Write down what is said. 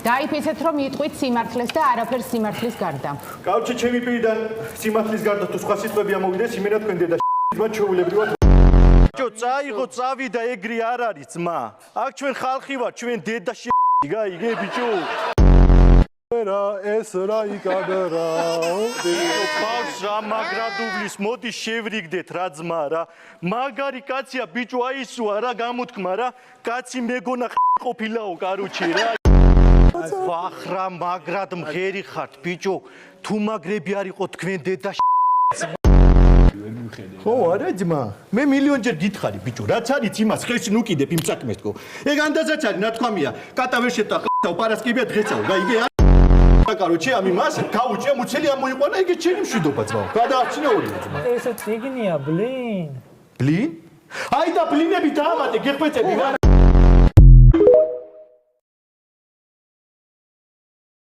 დაიფიცეთ რომ იტყვით სიმართლეს და არაფერ სიმართლის გარდა. კაუჩი ჩემი პირიდან სიმართლის გარდა თუ სხვა სიტყვები ამოვიდეს, იმენა თქვენ დედა ძმა ჩვეულებრივად. ბიჭო, წაიღო, წავიდა, ეგრე არ არის ძმა. აქ ჩვენ ხალხი ვარ, ჩვენ დედა გაიგე ბიჭო. რა ეს რა იკადრა. ბავშვს რა მაგრადუვლის, მოდი შევრიგდეთ რა ძმა რა. მაგარი კაცია ბიჭო, აისუა რა გამოთქმა რა. კაცი მეგონა ყოფილაო კაროჩი რა. ვახრა მაგრად მღერი ხართ ბიჭო, თუ მაგრები არ იყო თქვენ დედა ხო არა ძმა, მე მილიონჯერ გითხარი ბიჭო, რაც არის იმას ხეს ნუკიდებ იმ საქმეს თქო. ეგ ანდაზაც არის, ნათქვამია, კატავერ შეტა ხაო პარასკევია დღეცაო, გაიგე? კაროჩი ამ იმას გაუჭია მუცელი ამოიყვანა, ეგეც შენი მშვიდობა ძმაო. გადაარჩინა ორივე ძმა. ეს წიგნია ბლინ. ბლინ? აი და ბლინები დაამატე, გეხვეწები რა.